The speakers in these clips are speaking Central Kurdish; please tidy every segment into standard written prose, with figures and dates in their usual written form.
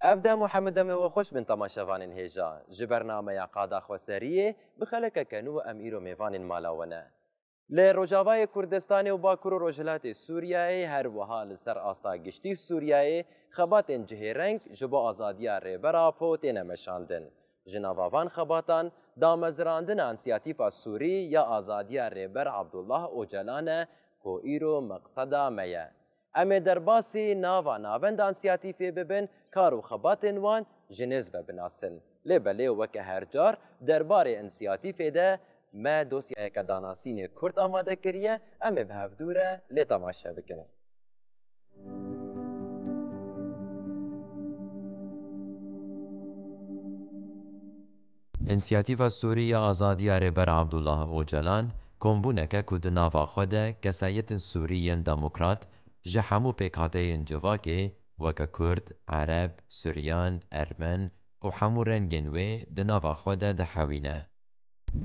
افدا محمد دم وخوش من تماشاوان هيجا جبرنامه يا قادا خوسريه بخلك كانو اميرو ميفان مالاونه لروجاوای کردستان و باکور و روجلات سوریای هر وها لسر آستا گشتی سوریای خبات جهرنگ جبا آزادیا ریبرا پوتین مشاندن جناباوان خباتان دامزراندن انسیاتیفا سوری یا آزادیا ریبر عبدالله اوجلانه کو ایرو مقصدا میه امه درباسی ناوا ناوند انسیاتیفی ببن کارو خباتن وان جنز ببناسن لبله وکه هر جار دربار انسیاتیفی ده ما دوسیه که داناسین کرد آماده کریه امه به هفدوره لی تماشا بکنه انسیاتیفا سوری آزادی ریبر عبدالله اوجلان کمبونکه کد ناوا خوده کسایت سوریین دموکرات جهمو پیکاته جواکه وکه کرد، عرب، سوریان، ارمن و همو رنگین وی دناوا خوده ده حوینه.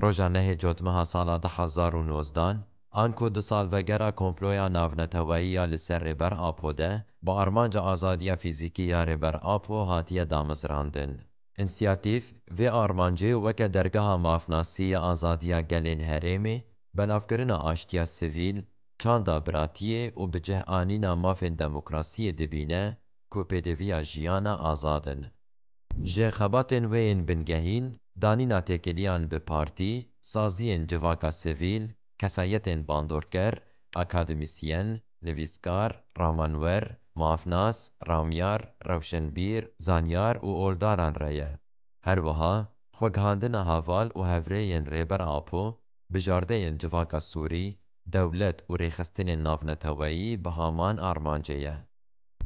روزانه جوتمه سال 2019 آنکو دو سال وگرا کمپلویا ناونتوایی لسر ریبر آپوده با ارمانج آزادی فیزیکی ریبر آپو هاتیه دامزراندن. انسیاتیف و آرمانجی وکه درگاه مافناسی آزادیا گلین هرمی بنافکرن آشتیا سویل چاندا براتیه و بجه آنینا مافن دموکراسی دبینه کو پیدویا جیانا آزادن. جه خباتن وین بنگهین دانینا تکلیان به پارتی، سازین جواکا سویل، کسایتن باندورکر، اکادمیسین، نویسکار، رامانور، مافناس، رامیار، روشنبیر، زانیار و اولداران رایه. هر وها خوگهاندن هاوال و هفرین ریبر آپو بجارده جواکا سوری دولت و ریخستن نافنتوایی به هامان آرمانجیه.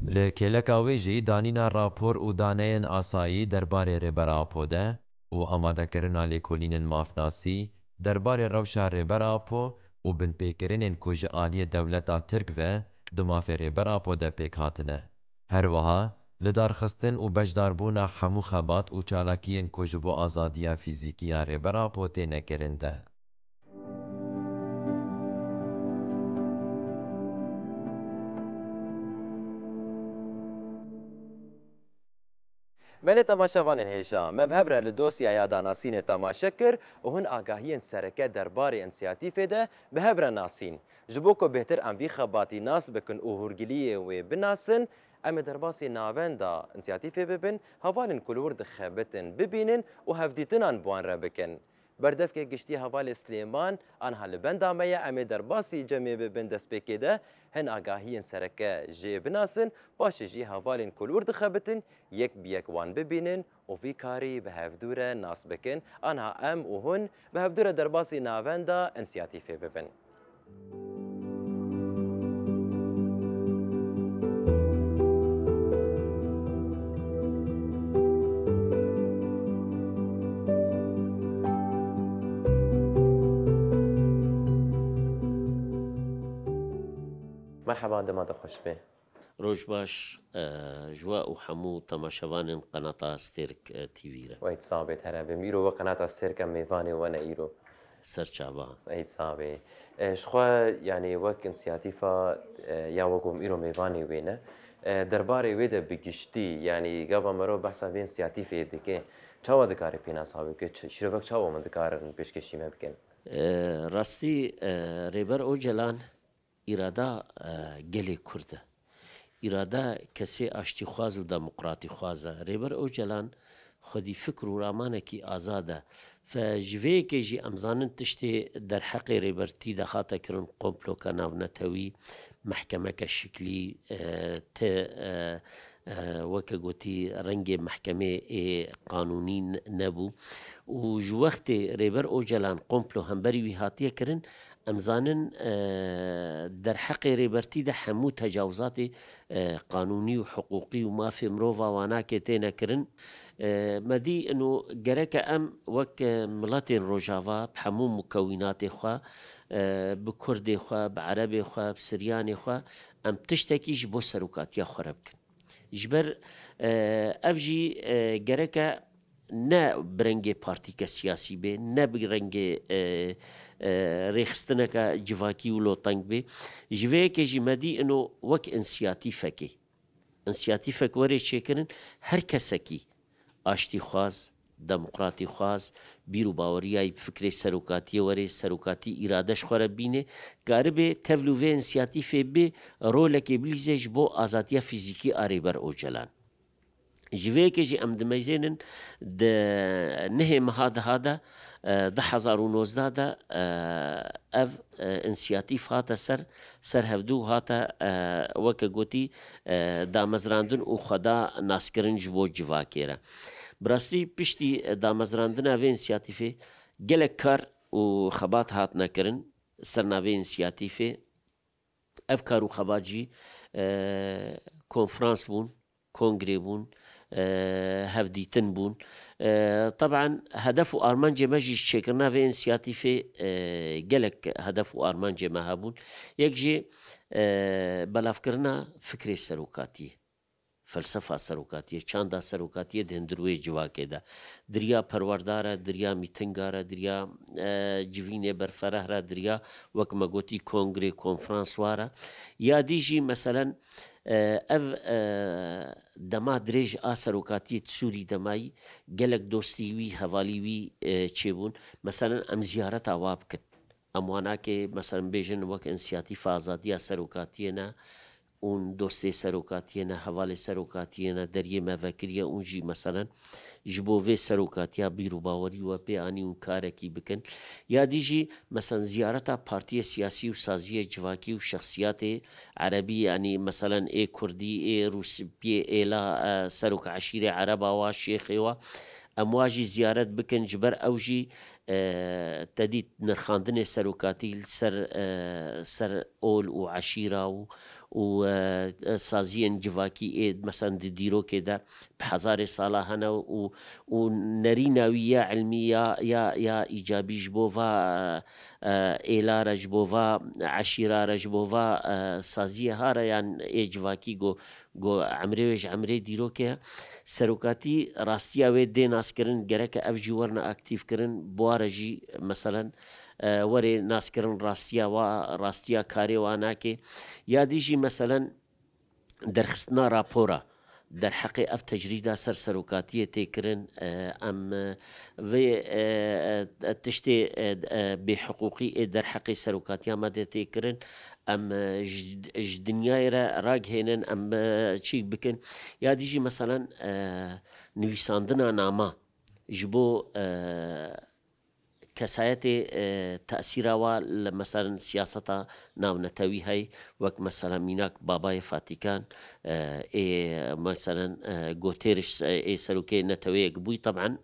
لکلکاوی جی دانینا راپور و دانین آسایی درباره ریبر آپو ده و آماده کرنا لیکولین مافناسی درباره روشا ریبر آپو و بن پیکرین کج آلی دولتا ترک و دماف ریبر آپو ده پیکاتنه. هر وها لدارخستن و بجداربونا حمو خبات و چالاکین کج بو آزادیا فیزیکی ریبر آپو تینه کرنده. من تماشاوان هیجا مبهبره لدوسیا یا داناسین تماشا کر و هن آگاهی سرکه درباره انسیاتیف ده بهبره ناسین جبو کو بهتر ام وی خباتی ناس بکن او هرگلیه و بناسن ام درباسی ناوندا انسیاتیف ببن هوالن کلورد خبتن ببینن و هفدیتنان بوان را بکن بردف که گشتی حوال سلیمان آنها لبندامه ام درباسی جمع ببن دست بکیده هن آگاهی سرکه جه بناسن باشه جی حوالن کلورد خبتن یک بیک وان ببینن و وی کاری به هفدوره ناس بکن آنها ام و هن به هفدوره درباسی ناوندا انسیاتیف ببن. مرحبا عندما خوش به روج باش جواء وحمو تماشاوان قناة ستيرك تيفي ويت صعبة ترى بميرو وقناة ستيرك ميفاني وانا ايرو سرچاوا ويت صعبة شخوا يعني وك انسياتيفا يا وكم ايرو ميفاني وينه درباري ويدا بگشتي يعني قبل مرو بحثا بين انسياتيفا دكي چاوا دكاري بينا صاحبي که شروفك چاوا من دكارن بشكشي ممكن راستي ريبر اوجلان إرادا گلی کرده إرادا کسی آشتی خواز و دموکراتی خوازه ریبر اوجلان خودی فکر و رامانه کی آزاده فجوه که جی امزانن تشتی در حق ریبرتی دخاته کرن قمپلو کناو نتوی محکمه که شکلی وکه گوتی رنگ محکمه قانونی نبو و جو وقت ریبر اوجلان قمپلو همبری وی هاتیه کرن امزانن در حق ریبرتی ده همو تجاوزات قانونی و حقوقی و ما في مروفا وانا كتينا كرن مدي انه جرك ام وك ملاتين روجافا بحمو مكونات خوا بكردي خوا بعربي خوا بسرياني خوا ام تشتكيش بو سروكات يا خربك جبر افجي جرك نه برنگ پارتی که سیاسی به نه برنگ ریخستنه که جواکی و لوتنگ به جوه که جمدی انو وک انسیاتیفه که ئەنسیاتیفێک وەرێ چێکردن هەر کەسێکی ئاشتی خواز دەموقراتی خواز بیر و باوەریای فکرێ سەرۆکاتیە وەرێ سەرۆکاتی ئیرادەش خۆرە بینێ گارە بێ تەڤلوێ ئەنسیاتیفێ بێ ڕۆلێکی بلیزێش بۆ ئازادیە فیزیکی ئارێبەر ئۆجەلان جوێکێژی ئەم دمەیزێنن نهێ مەها دەهادا 2019دا ئەv ئەنسیاتیف هاتە سەر هەفتوو هاتە وەکە گوتی دامەزراندن و خەدا ناسکردن ji بۆ civakê re birastî piştî damezrandina vê însiyatîfê gelek kar û xebat hatine kirin ser navê însiyatîfê ev kar û xebat jî konferans bûn kongrê bûn hevdîtin bûn طبعا hedef û armancê me jî çêkirina vê însiyatîfê gelek hedef û armancê me hebûn yek jê belavkirina fikrê serokatiyê felsefa serokatiye çanda serokatiye di hindirwê civakê de diriya perwerdar e diriya mîtingar e diriya civînê berfereh re diriya wek me gotî kongrê konferans war e yadî jî meselen ev dema dirêj a serokatiyê Sûrî demayî gelek dostî wî hevalî wî çêbûn meselen em ziyareta wa bikin em wanakê meselen bêjin wek însiyatîfa azadiya serokatiyê ne اون دوستê serokatiye ne hevalê serokatiye ne deriyê me vekiriye û jî meselen ji bo vê serokatiya bîr û bawerî we pê anî û karekî bikin yadî jî meselen ziyareta partiyê siyasî û saziyê civakî û şexsiyatê erebî yanî meselen ê Kurdî ê Rûspiyê êla serok eşîrê ereba wa şêxê wa em wa jî ziyaret bikin ji ber ew jî tedît nirxandinê serokatî ser ol û eşîra û saziyên civakî ê meselen di dîrokê de bi hezarê sala hene û nerîna wî ya ilmî ya îcabî ji bo va êla re ji bo va eşîra re ji bo va saziyê ha re yan ê civakî got emirê wê ji emirê dîrokê ye serokatî rastiya wê dê naskirin gereke ev jî werine aktîvkirin buware jî meselen werê naskirin rastiya karê wan nakê yadî jî meselen derxistina rapora derheqê ev tecrîda ser serokatiyê tê kirin em vê tiştê bêhiqûqî ê derheqê serokatiya me de tê kirin em ji dinyayê re ragihênin em çî bikin yadî jî meselen nivîsandina nama ji bo kesayetê te'sîra wa li meselen siyaseta navnetewî hey wek meselen mînak babayê Fatîkan ê meselen Guterres ê serokê neteweyek bûyî teban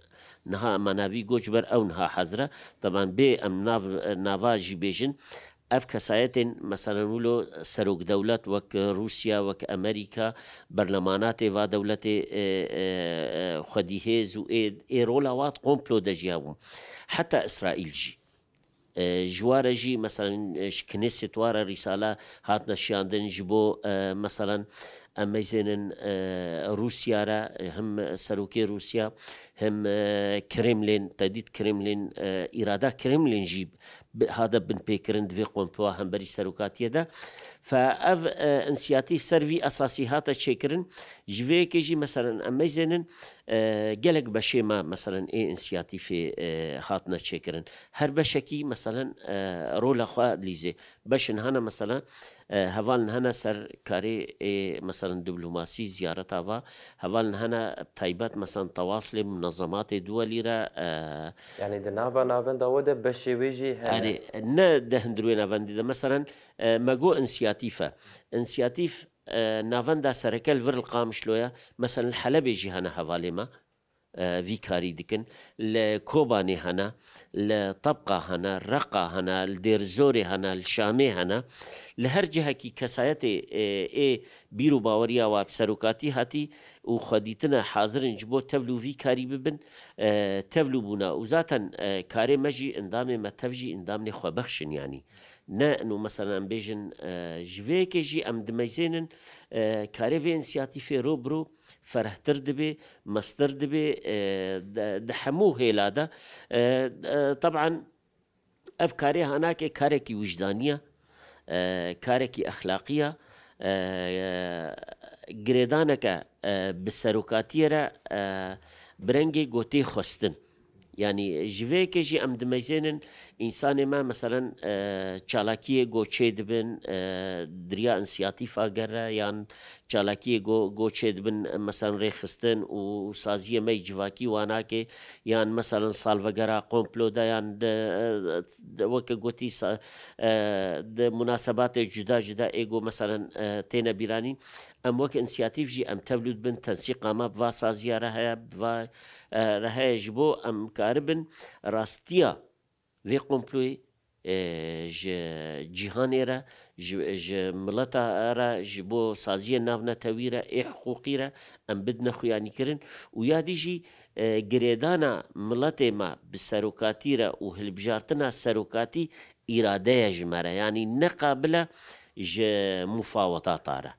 niha em navî got ji ber ew niha hez re teban bê em nava jî bêjin ev kesayetên meselen wilo serokdewlet wek Rûsya wek Amerîka berlemanatê va dewletê xwedîhêz û ê rola wa komplo de jiyabûn heta İsraîl jî ji ware jî meselen ji Knesset ware rîsala hatine şiyandin ji bo meselen em mêzênin Rûsya re him serokê Rûsya him Kremlin tedît Kremlin îrada Kremlin jî hade binpêkirin divê komploa hemberî serokatiyê de ev însiyatîf ser vî esasî hate çêkirin ji vê yekê jî meselen em mêzênin gelek beşê me meselen ê însiyatîfê hatine çêkirin her beşekî meselen rola xwe lîzê beşin hene meselen hevalin hene ser karê ê meselen diplomasî ziyareta va hevalin hene taybet meselen tewaslê munezematê duwelî re yani di nava navenda we de beşê wê jî hene ne de hindirwê navendî de meselen me got însiyatîf e însiyatîf navenda serekel vir li Qamişloya meselen Helebê jî hene hevalê me vî karî dikin li Kobanê hene li Tabqa hene Reqa hene li Dêrzorê hene li Şamê hene li her cihekî kesayetê ê bîr û baweriya wa bi serokatî hatî û xwedîtina hazirin ji bo tevl û vî karî bibin tevl û bûna û zaten karê me jî endamê me tev jî endamê xwebexşin yanî ne û meselen em bêjin ji vê yekê jî em dimeyzênin karê vê însiyatîfê robro ferhtir dibe mestir dibe di hemû hêla de teban ev karê hanakê karekî wijdanî ye karekî exlaqî ye گرێدانەکە بسەرۆکاتیەرە برەنگی گۆتەی خستن يعني جوێکێژی ئەم دمەزێنن ئینسانێمە مەسەرەن چالاکیە گۆچێ دبن دریا ئەنسیاتی فاگەرە یان چالاکیە گۆچێ دبن مەسەرەن ڕێخستن و سازیە مەی جواکی واناکێ یان مەسەرەن ساڵڤەگەرا قۆمپلۆدا یان وەکە گوتی مناسباتێ جودا جودا ئێگۆ مەسەرەن تێنە بیرانی ئەم وەک ئینسیاتیڤژی ئەم تەولود بن تەنسیقامە بوا سازیارە هەیە بوا رهایش بۆ ئەم کاربن ڕاستیە vê komployê ji cîhanê re ji mileta re ji bo saziyê navnetewî re ê hiqûqî re em bidine xuyanîkirin û yadî jî girêdana miletê me bi serokatî re û hilbijartina serokatî îradeya ji me re yanî neqabil e ji mufawetata re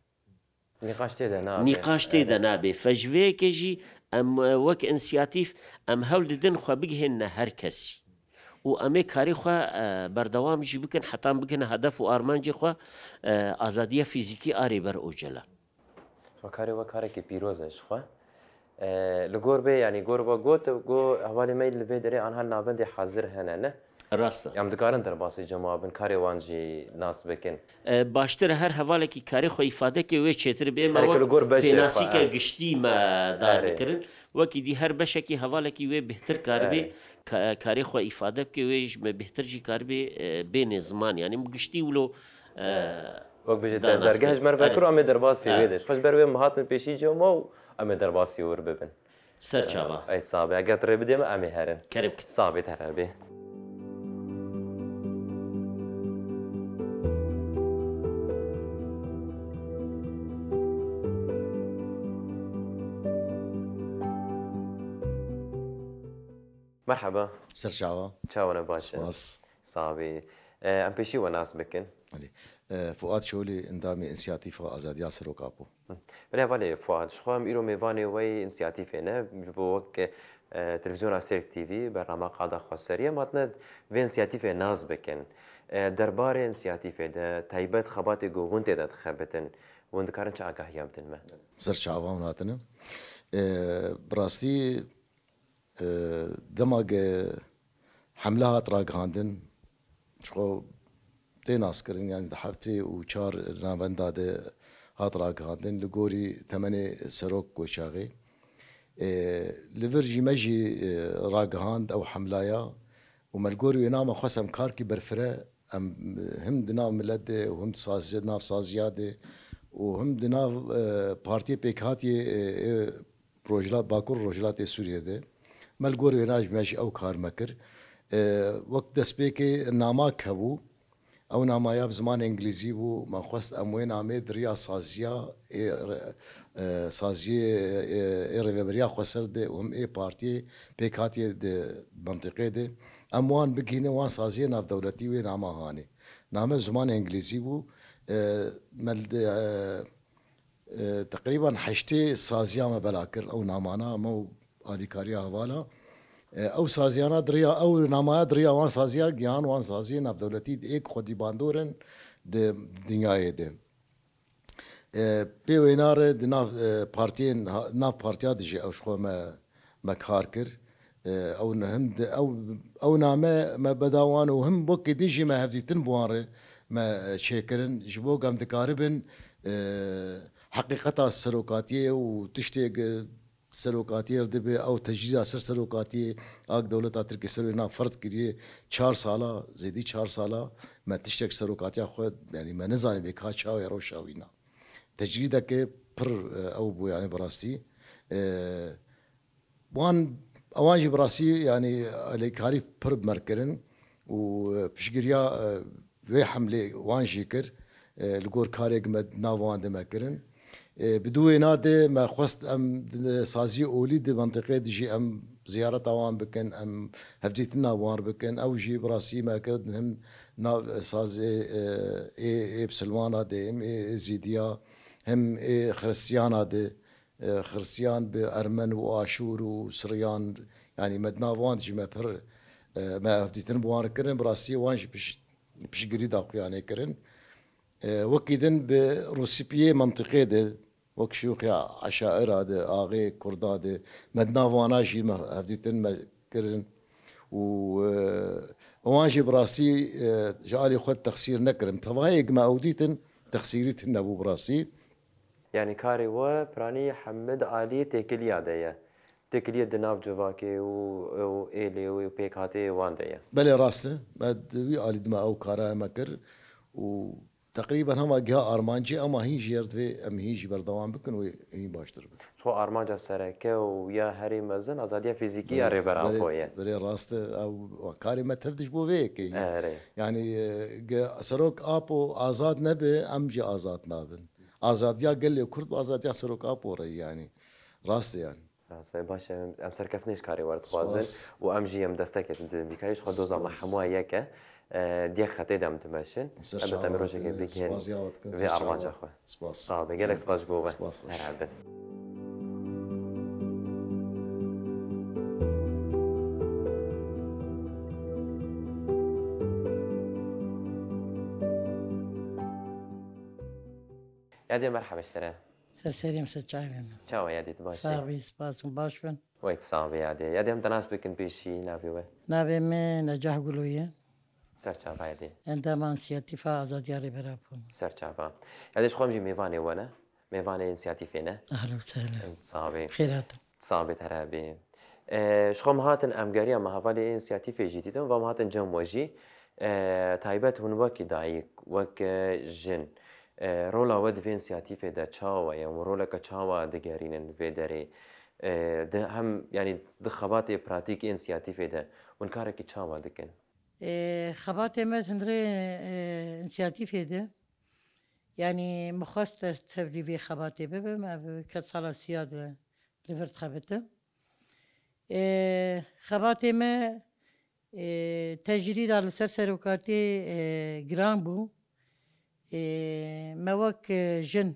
nîqaş têde nabe fejveyekê jî em wek inisiyatîv em hewl didin xwe bigihêne her kesî û em ê karê xwe berdewam jî bikin hetan bikin hedef û armancê xwe azadiya fîzîkî a rêber Ocalan. karê we karekî pîroz e ji xwe li gor bê yanî gor ve got got hevalê me li vê derê anha navendê hezir hene ne rast em dikarin derbasî cema bin karê wan jî nas bikin baştir her hevalekî karê xwe îfadekê wê çêtir bê me pênasîke giştî me dar bikirin wekî dî her beşekî hevalekî wê bihtir karibê karê xwe îfade bike wê ji me bihtir jî karibê bênê ziman yanî giştî wilo wek bêje dergeh ji me ve kir em ê derbasî wê de xweş ber wê me hatin pêşî cema û em ê derbasî wir bibin ser çava ey sabê eger tu rê bidê me em ê herin kerem kir sabê te herbê مرحبا سرچاوە چاوەنە باش سپاس ساوی ئەم پێشی وە ناس بکەن فؤاد شۆلی ئەندامی ئینسیاتیفە ئازادیا سەرۆکا بوو بەێ فواد شخوام ئیرۆ میێوانێ وەی ئینسیاتیفێنە بۆ وەک تلڤیزیۆنا سێک تیڤ بەرنامە قادا خواسەریە ماتنە vê ئینسیاتیفێ ناز بکەن دەربارەی ئینسیاتیفێدە تایبەت خەباتی گۆون تێدا دخەبتن ون دikarin çi agahiya bidin me سەرچاوە هاتنە بڕاستی دەماگە حملە هات ڕاگەاندن چخۆ تێ ناسکردن یان هەفتێ و چار ناوەندا دێ هات ڕاگەاندن لە گۆری تەمەنێ سەرۆک گۆچاغی لەڤر ژیمەژی ڕاگەهاند ئەو حملایە و مەلگۆری وێ نامە خۆسەم کارکی بەرفرە ئەم هەم دناو ملەت دێ و هەم ناو سازیا دێ و هەم دناو پارتیە پێکهاتیێ باکوور ڕۆژهەڵاتی سووریە دێ مەلگۆری وێناژ مێژی ئەو کارمە کرد وەک دەستپێکی ناماک هەبوو ئەو نامایە زمان ئینگلیزی بوو مەخواست ئەموێ نامێ دریا سازیە سازیە ڕێڤەبەریا خۆسەر دێ و هەم ئێ پارتیێ پێکهاتیە منتیقێ دێ ئەم وان بگینە وان سازیە ناودەوڵەتی وێ نامەهانێ نامە زمان ئینگلیزی بوو تقریبا هەشتێ سازیامە بەلا کرد ئەو نامانە ئەمە و ئالیکاریە هەواڵە ئەو سازیانە دریا ئەو نامایە دریا وان سازیار گیان وان سازیە ناودەوڵەتی ئێک خۆدی باندۆرن دنیاە دێ پێ وێنارە پارتیên nav partiya dijî ew ji xwe me kar kir ew name me bedawan û him bokê din jî me hevdîtin bi wan re me çêkirin ji bo em dikaribin heqîqeta serokatiyê û tiştê serokatiyê dibe ew tecrîza ser serokatiyê ak dewleta Tirkiye ser nav ferd kiriye 4 sala zêdî 4 sala me tiştek serokatiya xwe yanî me nizanî vê ka çawe rewşa wîna tecrîdeke pir ew bû yani birastî wan ewan jî birastî yanî alêkarî pir merkirin û piştgiriya wê hemlê wan jî kir li gor karek me nav wan de me kirin bi dû wê nadê me xwest em saziyê olî di mentiqê de jî em ziyareta wan bikin em hevdîtina wan bikin ew jî birastî me kirin him nav sazê ê Silmana de him ê Zîdiya him ê Xristiyana de Xristiyan bi Ermen û Aşûr û Siryan yanî me nav wan jî me pir me hevdîtin bi wan kirin birastî wan jî piştgirî daxuyanê kirin وكيدن بروسيبيه منطقيه ده وك شيوخ عشائر هذا اغي كرد هذا مدنا وانا جي هفديتن ما كرن و وانجي براسي جالي خد تخسير نكرم تفايق ما اوديتن تخسيريتن ابو براسي يعني كاري و براني حمد علي تكليا ديا تكليا دناف جواكي و إيلي و بيك هاتي وان ديا بلي راسته مد علي دما او كارا مكر وتقريبا هما جها ارمانجي اما هي جيرت في ام هي جبر دوام بكن وهي باشتر شو أرمانجا سركة ويا هري مزن أزادية فيزيكية ريبر أخويا بلي راسته او كاري ما تفتش بو فيك أري يعني سروك ابو ازاد نبي امجي ازاد نابن ازاد يا قال لي كرد ازاد يا سروك ابو ري يعني راسته يعني راسي باشا أم سركفنيش كاري ورد خوازن سپاس. وأم جي أم دستك بيكايش خد دوزا محموها يكا دي خطي دم تماشن أبدا مروجك بيكين في أرمانجا أخويا سپاس بقالك سباس بوبا سپاس باش. مرحبا يا دي مرحبا اشترى سرسریم سچاویم شو يا دي تباشي ساوی سپاسم باش بن ويت صعب يا دي هم تناس بكن بيشي نافي وي ناوی من نجاح گلویه سرچاپا يا دي اندامان سیاتیفا آزادیاری براپون سرچاپا يا دي شخوم جي ميفاني وانا ميفاني انسياتيفينا اهلا وسهلا صعبي خيراتم صعبي ترابي شخوم هاتن امغاريا ما هفالي انسياتيفي جديدة وما هاتن جم وجي تايبت هون وكي دايك وك جن رولا ود في انسياتيفي دا تشاوا يا رولا كتشاوا دغارين في دري ده هم يعني دخباتي براتيك انسياتيفي ده ونكارك تشاوا دكن خبات ما تندري انسياتیفی ده يعني مخواست تفريفي خباتي ببه ما كت صلاة سيادة لفرت خبته خباتي ما تجريد على سروكاتي جران بو موك جن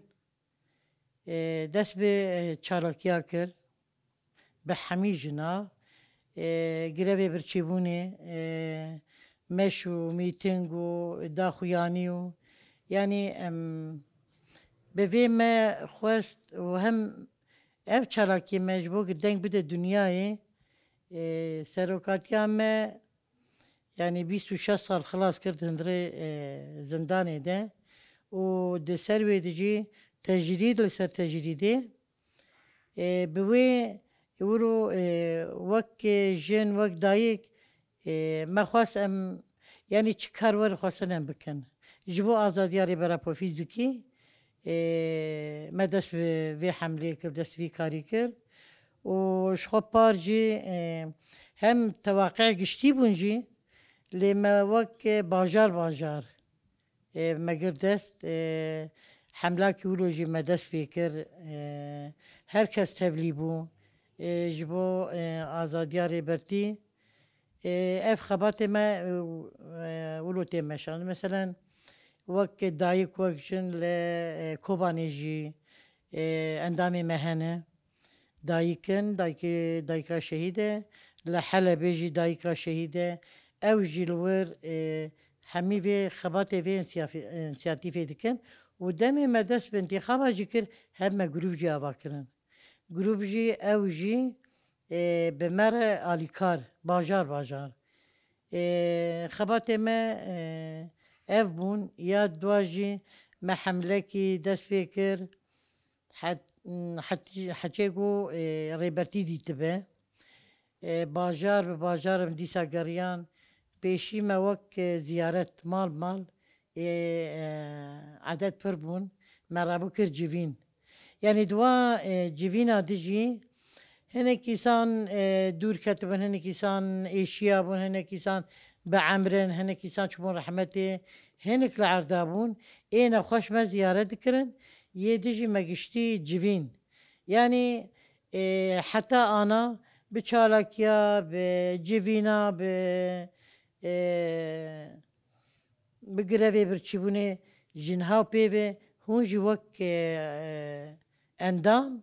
دست به چالاکیا کرد به همه جنا گروه برچیبونه مشو میتینگ و داخویانی و یعنی به وی ما خواست و هم اف چالاکی مجبور دنگ بده دنیای سروکاتیا ما يعني 26 سال خلاص كرت هندري زنداني ده ودي سروي دجي تجريد لسر تجريدي بوي يورو وك جن وك دايك ما خواست ام يعني چكار ور خواستن ام بكن جبو آزادياري برا فيزيكي ما دست في حمله كر دست في كاري كر وشخو بارجي هم تواقع قشتي بونجي لما وك باجار ما قردست حمله كيولوجي ما دست فكر هركس تبليبو جبو آزادياري برتي اف خبات ما ولو تمشان مثلا وك دايك وكشن لكوبانيجي اندامي مهنه دايكا شهيده لحلبيجي دايكا شهيده او جلور همي في خباتي في انسياتيفي دكن ودمي ما دست بانتخابها جكر هم جروب جي افاكرن جروب جي او جي بمر آلیکار باجار خبات ما اف بون یا دواجی ما حمله کی دست فکر حتی گو ریبرتی دیت به باجار دیسا گریان پیشی ما وک زیارت مال عدد پر بون مرابو کر جوین یعنی دوا جوین دیجی هنه كيسان دور كتبن هنه كيسان إيشيابون هنه كيسان بعمرن هنه كيسان شبون رحمتي هنك العردابون إينا خوش ما زيارة ذكرن يدجي مقشتي جوين يعني حتى أنا بشالكيا بجوينا بقرافي برشيبوني جنهاو بيوي هون جوك اندام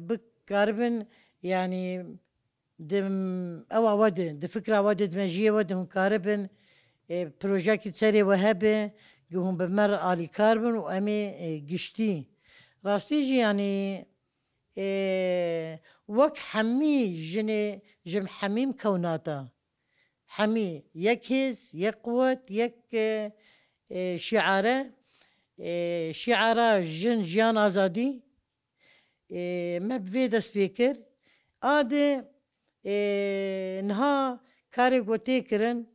بكاربن يعني دم او ود د فكره ود دمجيه ود هم كاربن بروجكت سري وهبه جهم بمر آلي كاربن وأمي قشتي راستيجي يعني وك حمي جم حميم كوناتا حمي يك هز يك قوت يك شعاره شعاره جان آزادي ما بفي دست بيكر آده نها كاري قوتي كرن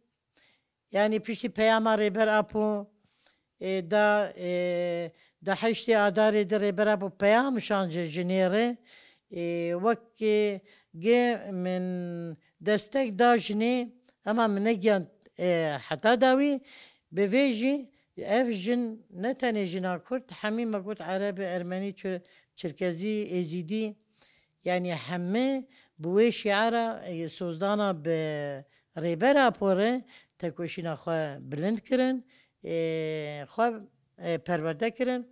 يعني بيشتي بياما ريبر أبو دا حشتي آداري دا ريبر أبو بيام شان جنيري وك جي من دستك دا جني أما من نجيان حتى داوي بفيجي أفجن نتاني جنا كرد حميم ما قلت عربي أرمني تركزي إزيدي يعني حمي بوي شعارة سوزدانا بريبرا بوره تكوشينا خواه بلند کرن خواه پرورده کرن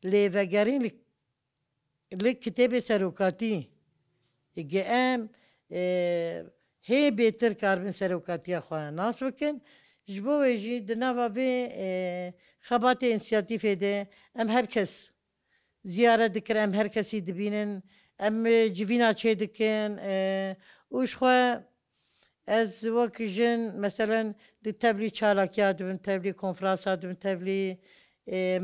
لیوگرین لکتاب سروکاتی اگه ام هی بهتر کاربن سروکاتی خواه ناس بکن جبوه جی دنوا به خبات انسیاتیف ده ام هر کس زیارت دکر ام هر کسی دبینن ام جوینا چه دکن وش خواه از وقت جن مثلا دی تبلی چالاکیات بن تبلی کنفرانسات بن تبلی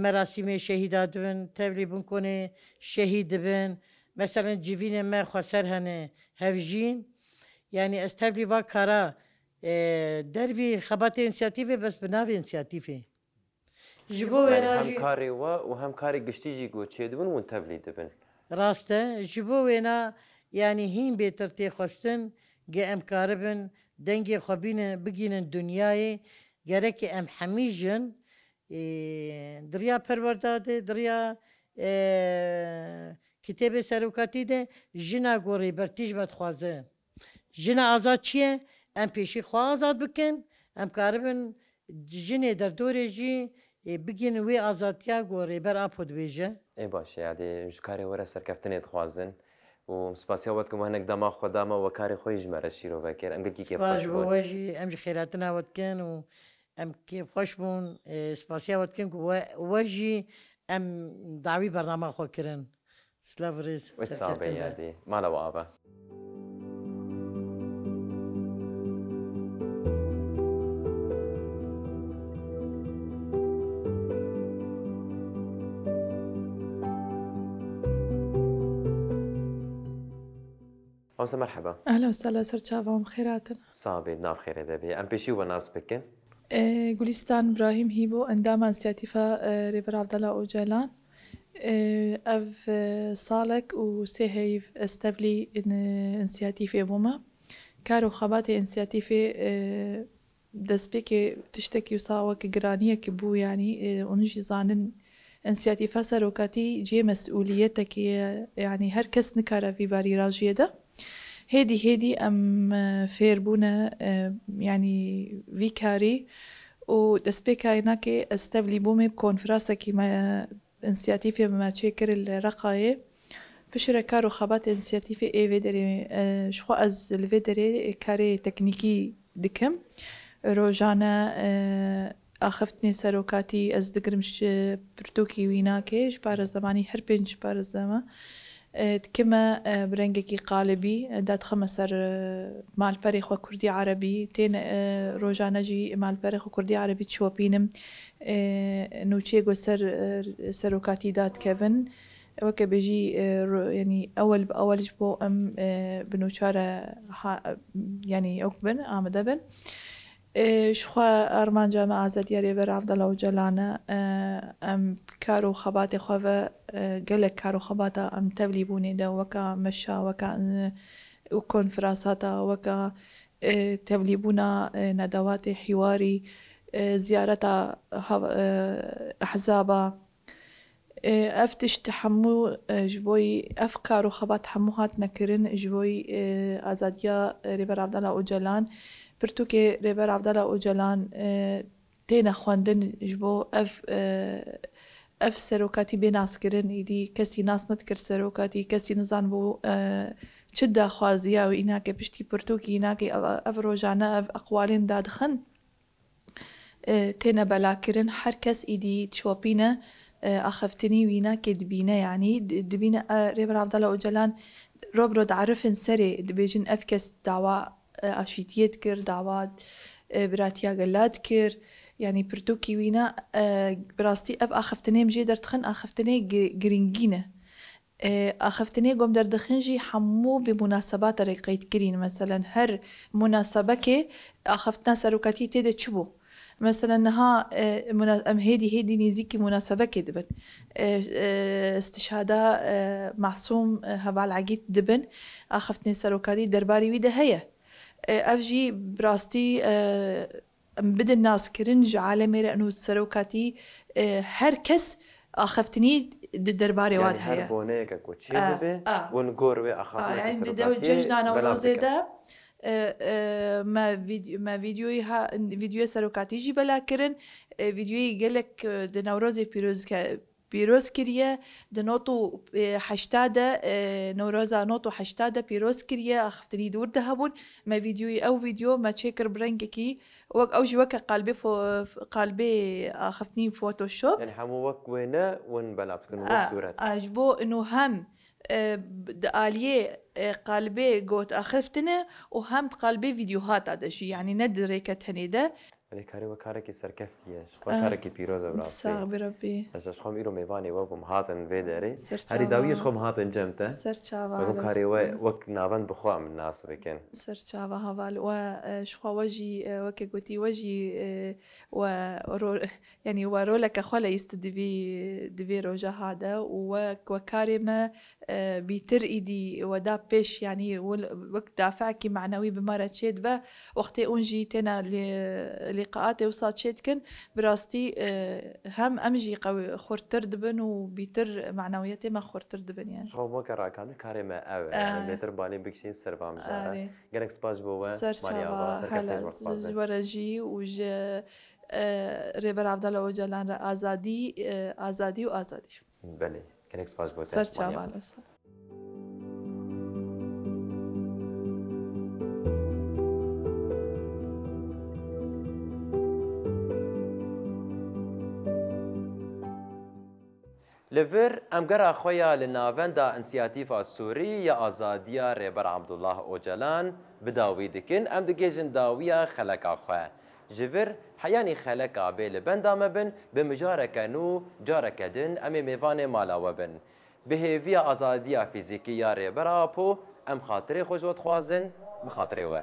مراسم شهیدات بن تبلی بن کنه شهید بن مثلا جوین ما خسر هنه هفجین يعني استبلي وكارا دربي خبات انسياتيفي بس بناوي انسياتيفي جبو هم كاري وهم كاري قشتيجي قوت شي دبن وان تبلي دبن راسته جبو وينا يعني هين بيترتي خستن جا ام كاربن دنگي خبين بگين دنياي گرك ام حميجن دريا پرورداده دريا كتاب سروكاتي ده جنا گوري برتيج بتخوازه جنا آزاد چیه؟ ام پیشی خواه آزاد بکن ام کاربن جنه در دوره جی بگین وی آزادیا گوره بر آپود بیجه ای باشه یعنی کاری وره سرکفتنی تخوازن و سپاسیا ود که مهنک دما خداما و کاری خویش مرشی رو بکر ام گی که سپاس بواجی ام خیراتنا ود کن و ام کیف خوش بون سپاسیا ود کن واجی ام دعوی برنامه خو کرن سلاورز صعبه یادی مالا و آبا أوسا مرحبا أهلا وسهلا سرچاوام خيراتنا صابي ناف خير دبي أم بيشي وناس بكن جولستان إبراهيم هيبو انداما انسياتيفا ريبر عبد الله أوجلان أف صالك وسهيف استبلي انسياتيفي بوما كارو خباتي انسياتيفي دسبيكي تشتكي وصاوك جرانية كبو يعني ونجي زانن انسياتيفا سروكاتي جي مسؤوليتك يعني هر كس نكارا في باري راجية ده هيدي ام فيربونا يعني فيكاري ودسبيكا هناك استبلي بومي بكونفراسة كما انسياتيفي ما تشكر الرقاية بشرة كارو خبات انسياتيفي اي فيدري شخو از الفيدري كاري تكنيكي دكم روجانا آخفتني سروكاتي از دقرمش برتوكي ويناكي جبار زماني هربين جبار زمان كما برنجكي قالبي دات خمسر مال بريخ وكردي عربي تين روجانا جي مال بريخ وكردي عربي تشوبينم نوتشيغو سروكاتي دات كيفن وكا بيجي يعني أول بأول جبو أم بنوشارة يعني أكبن آمدبن شخوا أرمان جامعة زدية ريبر عبد الله وجلانا أم كارو خباتي خوفا قلك كارو خباتا أم تبليبوني دا وكا مشا وكا وكونفراساتا وكا تبليبونا ندوات حواري زيارتا أحزابا أفتش تحمو جبوي أفكار وخبات حموهات نكرن جبوي أزادية ريبر عبد الله وجلان برتوكي ريبر عبد الله أوجلان تينا خواندن جبو اف سروكاتي بناس كرن يدي كسي ناس نتكر سروكاتي كسي نزان بو شدا خوازيا وإناك بشتي برتوكي إناك اف روجانا اف أقوالين دادخن تينا بلاكرن هر كس إيدي تشوبينا أخفتني وينا كدبينا يعني دبينا ريبر عبد الله أوجلان روبرود عرفن سري دبيجن أفكس دعوة أشيتيت كر دعوات براتيا قلات كر يعني برتوكي وينا براستي أف أخفتني مجي درتخن أخفتني جرينجينة أخفتني قوم دردخنجي حمو بمناسبات رقيت كرين مثلا هر مناسبة كي أخفتنا سروكاتي تيدا تشبو مثلا نها هيدي نيزيكي مناسبة كي دبن استشهادة معصوم هبال عقيد دبن أخفتني سروكاتي درباري ويدا هيا أفجي براستي بدأ الناس كرنج عالمي لأنه سروكاتي هر كس أخفتني درباري واد هيا يعني هربونيك كوتشي دبي ونقور وي أخاف يعني دو ججنا نوروزي ده ما فيديو سروكاتي جي بلا كرن فيديو يقلك دنوروزي بيروز كريا دنوتو حشتادة نوروزا نوتو حشتادة بيروز كريا أخفتني دور دهبون ما فيديو ما تشيكر برنككي أوجي وكا قلبي أخفتني فوتوشوب يعني حمو وك وينا ون بلا بتكون والصورات أجبو إنه هم دقاليه قلبي قوت أخفتنا وهم قلبي فيديوهات هذا شيء يعني ندري كتهنيده ولی کاری و کاری که سرکفتیه شخواه کاری که پیروزه براستی ساق بربي شخواه میرو میوانی و بوم هاتن ویداری سرچاوا هری داویش خوام هاتن جمته سرچاوا بگم کاری وک ناون بخواه من ناس بکن سرچاوا هوال وشخوا وجي وكي قلتي وجي يعني ورولك خلا يستدفي روجا هذا وكارمة بيتر إيدي ودا بيش يعني وقت دافعكي معنوي بمرة شيد به وقتي أنجي تنا لقاءاتي وصات شيدكن براستي هم أمجي قوي خورتر دبن وبيتر معنوياتي ما خورتر دبن يعني شخواه ما كان راكان كارمة أوي يعني بيتر بالي بكشين سربام جاره جنك سباش بوا سرچاوا هلا ورجي وج ريبر عبد الله أوجلان آزادي وآزادي بله جنك سباش بوا سرچاوا لسا لفر امگر خویا لناوندا انسیاتیفا سوری یا آزادیا رهبر عبدالله اوجلان بداوی دکن ام دگیجن داویا خلقا خواه جفر حیانی خلقا بیل بندا مبن بمجارک نو جارک دن ام میوان مالاو بن بهیویا آزادیا فیزیکی یا رهبر آپو ام خاطر خوش و تخوازن بخاطر وه